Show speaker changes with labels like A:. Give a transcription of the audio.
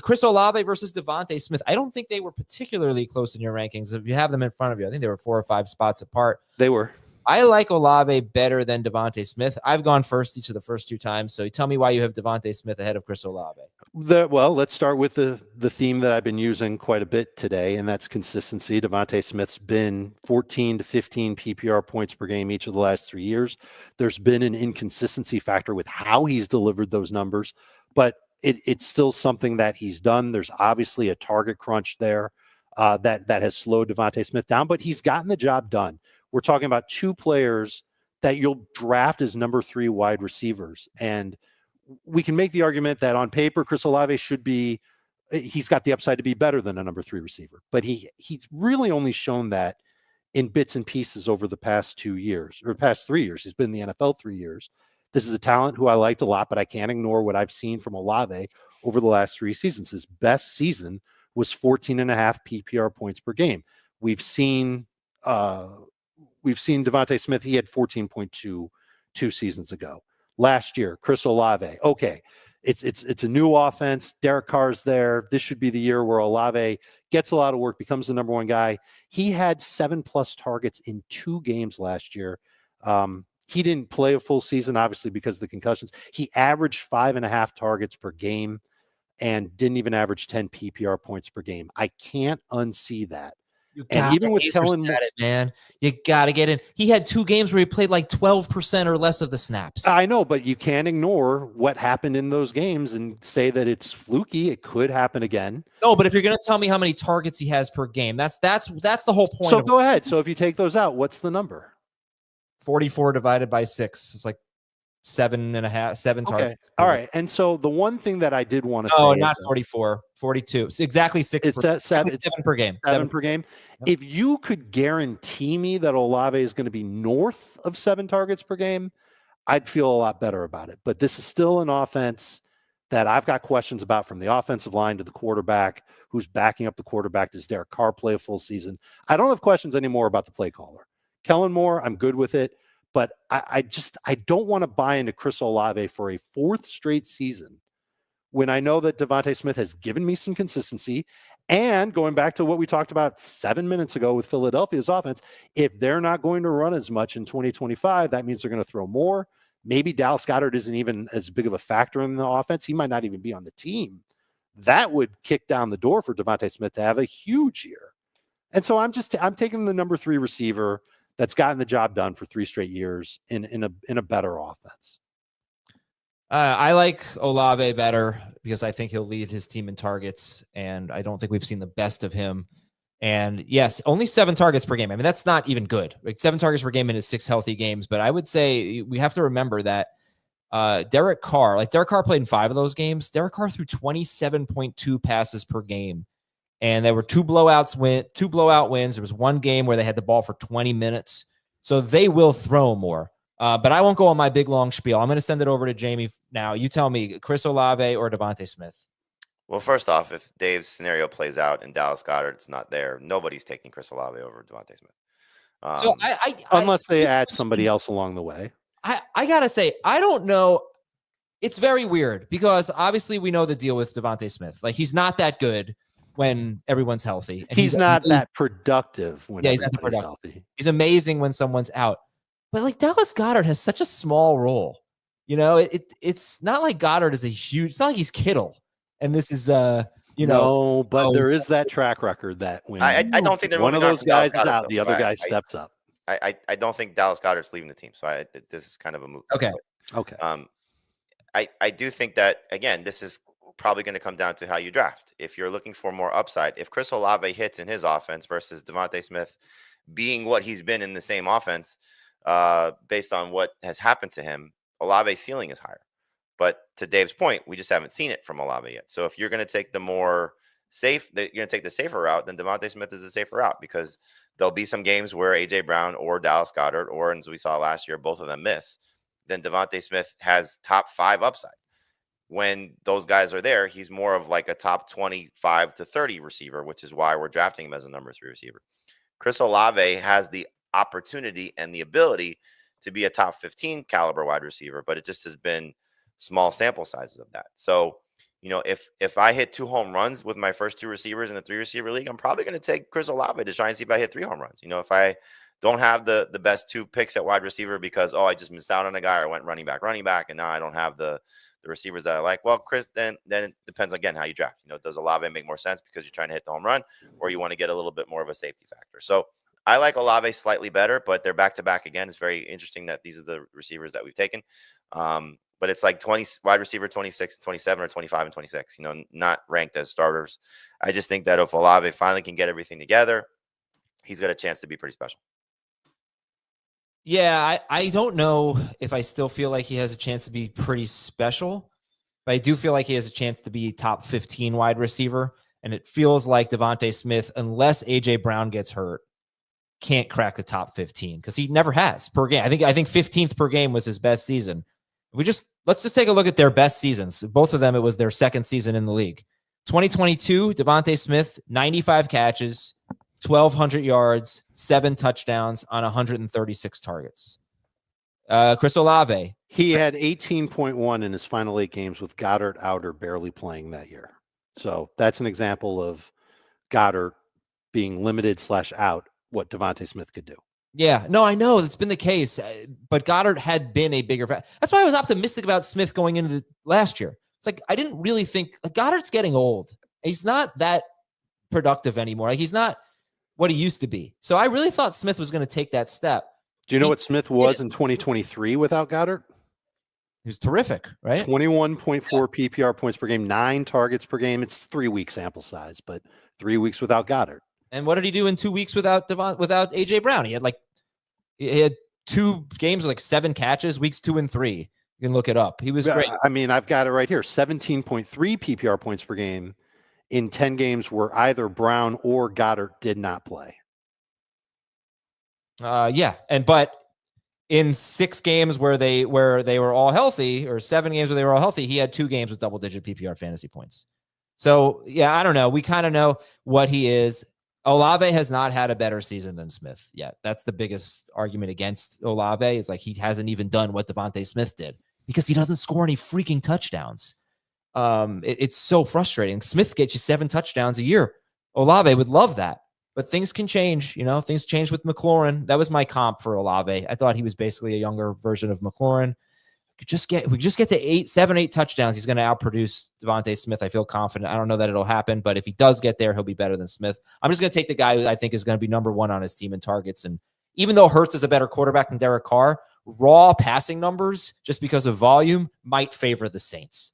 A: Chris Olave versus DeVonta Smith. I don't think they were particularly close in your rankings. If you have them in front of you, I think they were 4 or 5 spots apart.
B: They were.
A: I like Olave better than DeVonta Smith. I've gone first each of the first 2 times. So tell me why you have DeVonta Smith ahead of Chris Olave.
B: Well, let's start with the theme that I've been using quite a bit today, and that's consistency. DeVonta Smith's been 14 to 15 PPR points per game each of the last 3 years. There's been an inconsistency factor with how he's delivered those numbers, but it's still something that he's done. There's obviously a target crunch there that has slowed DeVonta Smith down, but he's gotten the job done. We're talking about 2 players that you'll draft as number 3 wide receivers. And we can make the argument that on paper, Chris Olave he's got the upside to be better than a number 3 receiver. But he's really only shown that in bits and pieces over the past 2 years, or past 3 years. He's been in the NFL 3 years. This is a talent who I liked a lot, but I can't ignore what I've seen from Olave over the last 3 seasons. His best season was 14.5 PPR points per game. We've seen DeVonta Smith. He had 14.2 2 seasons ago. Last year, Chris Olave. Okay, it's a new offense. Derek Carr's there. This should be the year where Olave gets a lot of work, becomes the number 1 guy. He had 7+ targets in 2 games last year. He didn't play a full season, obviously, because of the concussions. He averaged 5.5 targets per game and didn't even average 10 PPR points per game. I can't unsee that. And even with Kellen Moore,
A: man, you got to get in. He had 2 games where he played like 12% or less of the snaps.
B: I know, but you can't ignore what happened in those games and say that it's fluky. It could happen again.
A: No, but if you're going to tell me how many targets he has per game, that's the whole point.
B: So go ahead. So if you take those out, what's the number?
A: 44 divided by 6. It's like 7 targets.
B: Okay. All right. And so the one thing that I did want to say.
A: Oh, not 44, 42. It's exactly 6.
B: It's 7
A: per game.
B: 7 per game. Yep. If you could guarantee me that Olave is going to be north of 7 targets per game, I'd feel a lot better about it. But this is still an offense that I've got questions about, from the offensive line to the quarterback, who's backing up the quarterback. Does Derek Carr play a full season? I don't have questions anymore about the play caller. Kellen Moore, I'm good with it. But I don't want to buy into Chris Olave for a 4th straight season when I know that DeVonta Smith has given me some consistency. And going back to what we talked about 7 minutes ago with Philadelphia's offense, if they're not going to run as much in 2025, that means they're going to throw more. Maybe Dallas Goedert isn't even as big of a factor in the offense. He might not even be on the team. That would kick down the door for DeVonta Smith to have a huge year. And so I'm taking the number 3 receiver that's gotten the job done for 3 straight years in a better offense.
A: I like Olave better because I think he'll lead his team in targets, and I don't think we've seen the best of him. And yes, only 7 targets per game. I mean, that's not even good. Like 7 targets per game in his 6 healthy games. But I would say we have to remember that Derek Carr played in 5 of those games. Derek Carr threw 27.2 passes per game. And there were 2 blowout wins. There was 1 game where they had the ball for 20 minutes. So they will throw more. But I won't go on my big, long spiel. I'm going to send it over to Jamie now. You tell me, Chris Olave or DeVonta Smith?
C: Well, first off, if Dave's scenario plays out and Dallas Goedert's not there, nobody's taking Chris Olave over DeVonta Smith.
A: So
B: unless they add somebody else along the way.
A: I got to say, I don't know. It's very weird because obviously we know the deal with DeVonta Smith. Like, he's not that good when everyone's healthy.
B: And he's not that productive when everybody's healthy.
A: He's amazing when someone's out. But like Dallas Goedert has such a small role. You know, it's not like Goddard is it's not like he's Kittle. And this is
B: No, but there is that track record that when
C: I don't think
B: one of those guys is out, the other guy steps up.
C: I don't think Dallas Goedert's leaving the team. So this is kind of a move.
A: Okay.
C: I do think that, again, this is probably going to come down to how you draft. If you're looking for more upside, if Chris Olave hits in his offense versus DeVonta Smith being what he's been in the same offense, based on what has happened to him, Olave's ceiling is higher. But to Dave's point, we just haven't seen it from Olave yet. So if you're going to take the more safe, you're going to take the safer route, then DeVonta Smith is the safer route, because there'll be some games where A.J. Brown or Dallas Goedert, or as we saw last year, both of them miss. Then DeVonta Smith has top 5 upside. When those guys are there, he's more of like a top 25 to 30 receiver, which is why we're drafting him as a number 3 receiver. Chris Olave has the opportunity and the ability to be a top 15 caliber wide receiver, but it just has been small sample sizes of that. So if I hit 2 home runs with my first 2 receivers in the 3 receiver league, I'm probably going to take Chris Olave to try and see if I hit 3 home runs. If I don't have the best 2 picks at wide receiver because, I just missed out on a guy, or went running back, and now I don't have the receivers that I like. Well, Chris, then it depends again how you draft. Does Olave make more sense because you're trying to hit the home run, or you want to get a little bit more of a safety factor? So I like Olave slightly better, but they're back to back again. It's very interesting that these are the receivers that we've taken. But it's like 20 wide receiver 26, 27, or 25 and 26, not ranked as starters. I just think that if Olave finally can get everything together, he's got a chance to be pretty special.
A: Yeah, I don't know if I still feel like he has a chance to be pretty special, but I do feel like he has a chance to be top 15 wide receiver. And it feels like DeVonta Smith, unless A.J. Brown gets hurt, can't crack the top 15 because he never has per game. I think 15th per game was his best season. Let's just take a look at their best seasons. Both of them, it was their second season in the league. 2022, DeVonta Smith, 95 catches, 1,200 yards, 7 touchdowns on 136 targets. Chris Olave.
B: He had 18.1 in his final 8 games with Goddard out or barely playing that year. So that's an example of Goddard being limited / out, what DeVonta Smith could do.
A: Yeah, no, I know that's been the case, but Goddard had been a bigger. That's why I was optimistic about Smith going into the last year. It's like I didn't really think Goddard's getting old. He's not that productive anymore. Like he's not what he used to be. So I really thought Smith was going to take that step.
B: Do you know what Smith was in 2023 without Goddard?
A: He was terrific, right?
B: 21.4 PPR points per game, 9 targets per game. It's 3-week sample size, but 3 weeks without Goddard.
A: And what did he do in 2 weeks without A.J. Brown? He had 2 games with like 7 catches, weeks 2 and 3. You can look it up. He was great.
B: I mean, I've got it right here. 17.3 PPR points per game in 10 games where either Brown or Goddard did not play.
A: But in 6 games where they were all healthy, or 7 games where they were all healthy, he had 2 games with double-digit PPR fantasy points. So, yeah, I don't know. We kind of know what he is. Olave has not had a better season than Smith yet. That's the biggest argument against Olave, is like he hasn't even done what DeVonta Smith did because he doesn't score any freaking touchdowns. It's so frustrating. Smith gets you 7 touchdowns a year. Olave would love that, but things can change. Things change with McLaurin. That was my comp for Olave. I thought he was basically a younger version of McLaurin. We just get to 7, 8 touchdowns, he's going to outproduce DeVonta Smith. I feel confident. I don't know that it'll happen, but if he does get there, he'll be better than Smith. I'm just going to take the guy who I think is going to be number 1 on his team in targets. And even though Hurts is a better quarterback than Derek Carr, raw passing numbers, just because of volume, might favor the Saints.